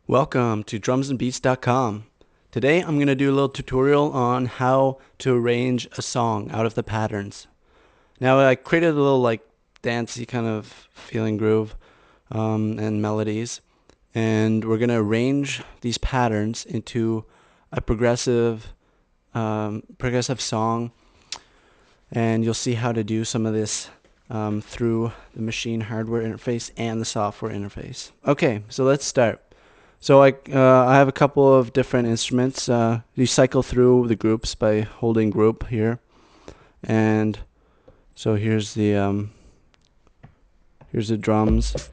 Welcome to drumsandbeats.com. Today I'm going to do a little tutorial on how to arrange a song out of the patterns. Now I created a little dancey kind of feeling groove and melodies, and we're going to arrange these patterns into a progressive song, and you'll see how to do some of this through the Maschine hardware interface and the software interface. Okay, so let's start. So I have a couple of different instruments. You cycle through the groups by holding group here, and so here's the drums.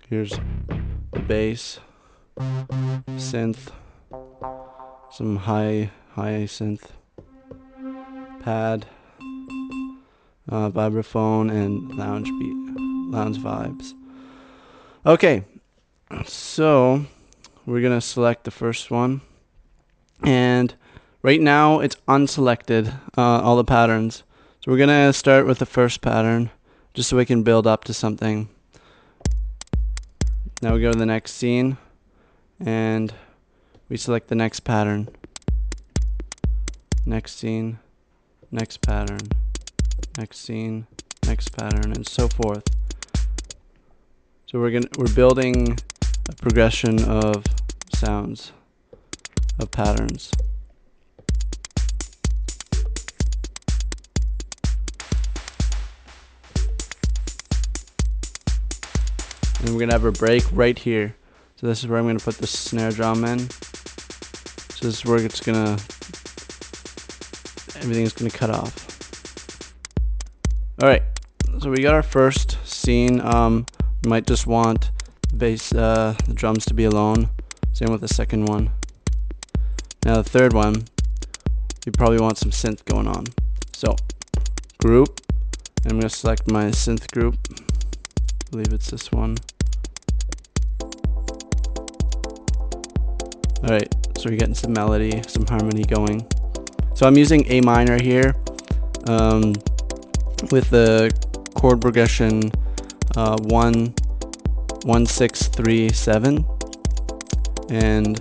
Here's the bass, synth, some high synth, pad, vibraphone, and lounge vibes. Okay, so we're gonna select the first one, and right now it's unselected, all the patterns. So we're gonna start with the first pattern just so we can build up to something. Now we go to the next scene and we select the next pattern. Next scene, next pattern, next scene, next pattern, and so forth. So we're building a progression of sounds, of patterns. And we're gonna have a break right here. So this is where I'm gonna put the snare drum in. So this is where everything's gonna cut off. All right, so we got our first scene. You might just want the drums to be alone. Same with the second one. Now the third one, you probably want some synth going on. So group, and I'm gonna select my synth group. I believe it's this one. Alright, so we're getting some melody, some harmony going. So I'm using A minor here with the chord progression 1, 1, 6, 3, 7, and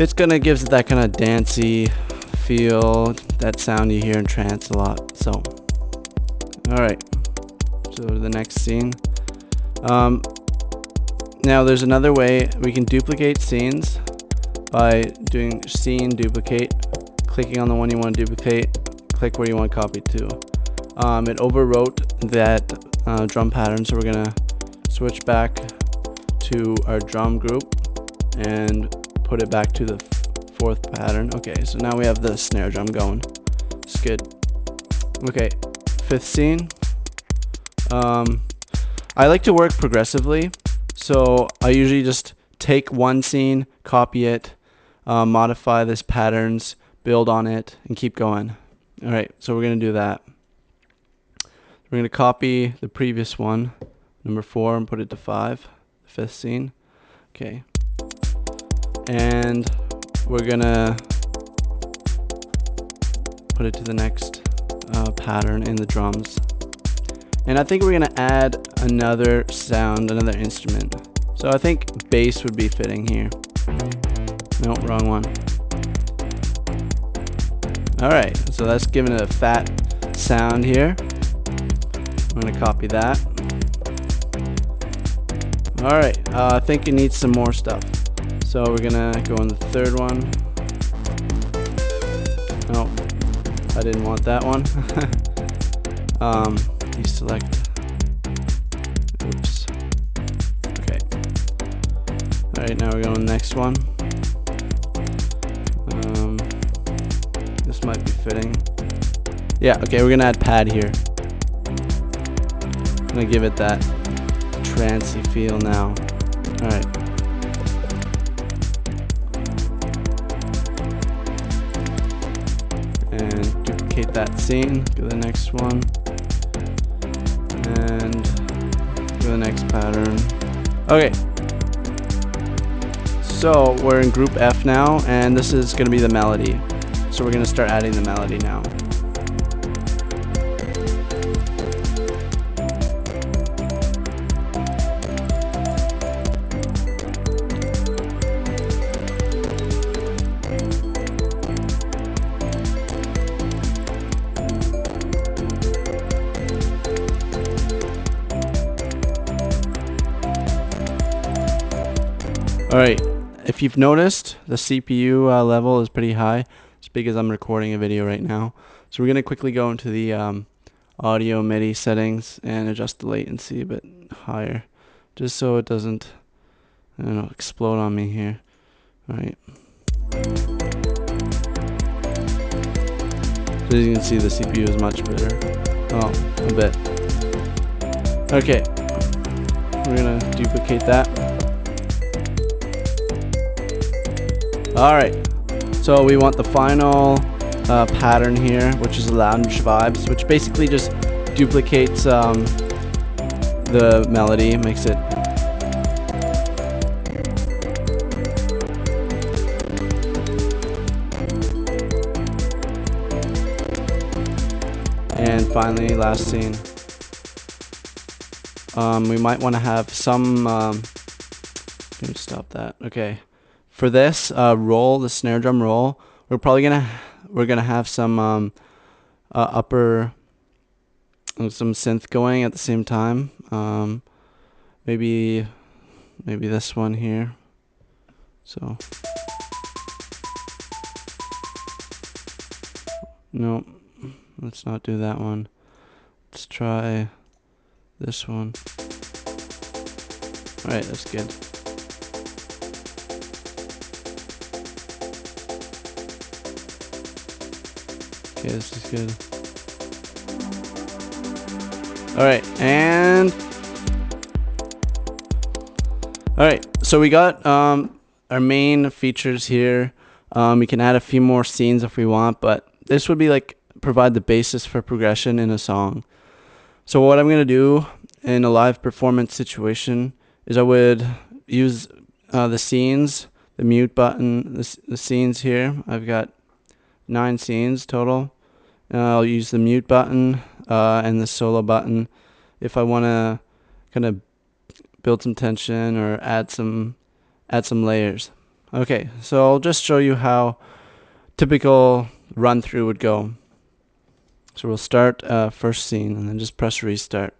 it's gonna give that kind of dancey feel, that sound you hear in trance a lot. So, all right, so the next scene. Now there's another way we can duplicate scenes by doing scene duplicate, clicking on the one you want to duplicate, click where you want to copy to. It overwrote that drum pattern, so we're gonna switch back to our drum group and put it back to the fourth pattern. Okay, so now we have the snare drum going. It's good. Okay, fifth scene. I like to work progressively, so I usually just take one scene, copy it, modify this patterns, build on it, and keep going. All right, so we're gonna do that. We're going to copy the previous one, number 4, and put it to 5, the fifth scene. Okay. And we're going to put it to the next pattern in the drums. And I think we're going to add another sound, another instrument. So I think bass would be fitting here. No, wrong one. Alright, so that's giving it a fat sound here. I'm going to copy that. Alright, I think it needs some more stuff. So we're going to go on the third one. Oh, I didn't want that one. Deselect. Oops. Okay. Alright, now we're going to the next one. This might be fitting. Yeah, okay, we're going to add pad here. I'm gonna give it that trancey feel now. Alright. And duplicate that scene. Go to the next one. And go to the next pattern. Okay. So we're in group F now, and this is gonna be the melody. So we're gonna start adding the melody now. Alright, if you've noticed, the CPU level is pretty high. It's because I'm recording a video right now. So we're going to quickly go into the audio MIDI settings and adjust the latency a bit higher, just so it doesn't, I don't know, explode on me here. Alright. So as you can see, the CPU is much better. Oh, a bit. Okay. We're going to duplicate that. Alright, so we want the final pattern here, which is lounge vibes, which basically just duplicates the melody, makes it and finally last scene. We might want to have some let me stop that. Okay. For this roll, the snare drum roll, we're gonna have some upper some synth going at the same time. Maybe this one here. So no, let's not do that one. Let's try this one. All right, that's good. Okay, this is good. Alright, and alright, so we got our main features here. We can add a few more scenes if we want, but this would be like provide the basis for progression in a song. So what I'm gonna do in a live performance situation is I would use the scenes, the mute button, the scenes here. I've got 9 scenes total. I'll use the mute button and the solo button if I want to kind of build some tension or add some layers. Okay, so I'll just show you how typical run through would go. So we'll start first scene and then just press restart.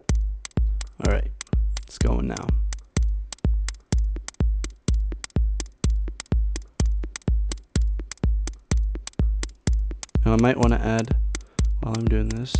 All right, it's going now. Now I might want to add, while I'm doing this,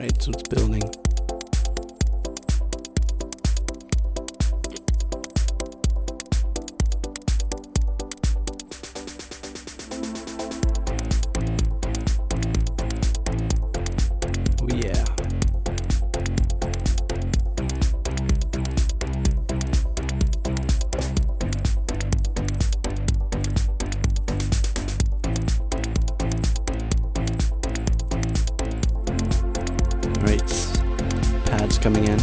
right, so it's building. Oh yeah. Right, pads coming in.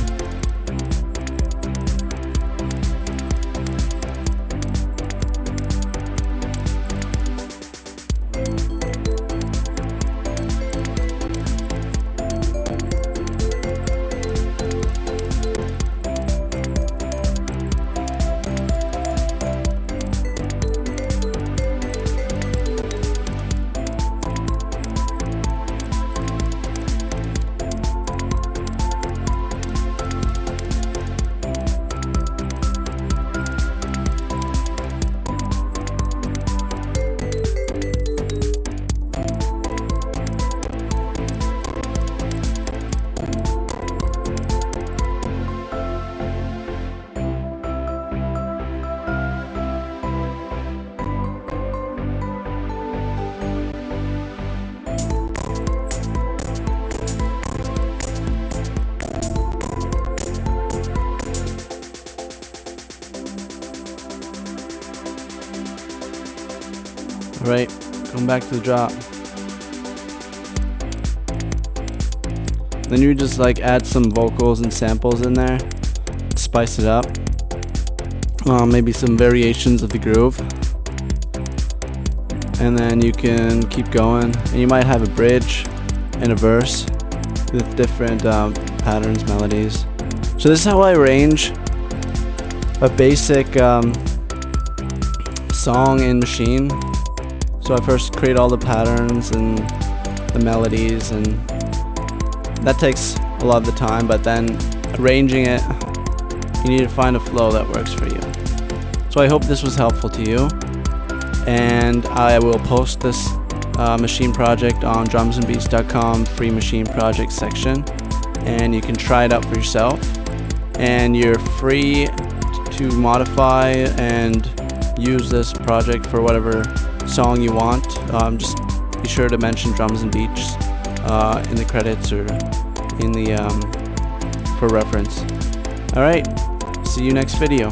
Alright, going back to the drop. Then you just like add some vocals and samples in there, spice it up. Maybe some variations of the groove. And then you can keep going, and you might have a bridge and a verse with different patterns, melodies. So this is how I arrange a basic song in Maschine. So I first create all the patterns and the melodies, and that takes a lot of the time, but then arranging it, you need to find a flow that works for you. So I hope this was helpful to you, and I will post this Maschine project on drumsandbeats.com free Maschine project section, and you can try it out for yourself, and you're free to modify and use this project for whatever song you want. Just be sure to mention Drums and Beats in the credits or in the for reference. Alright, see you next video.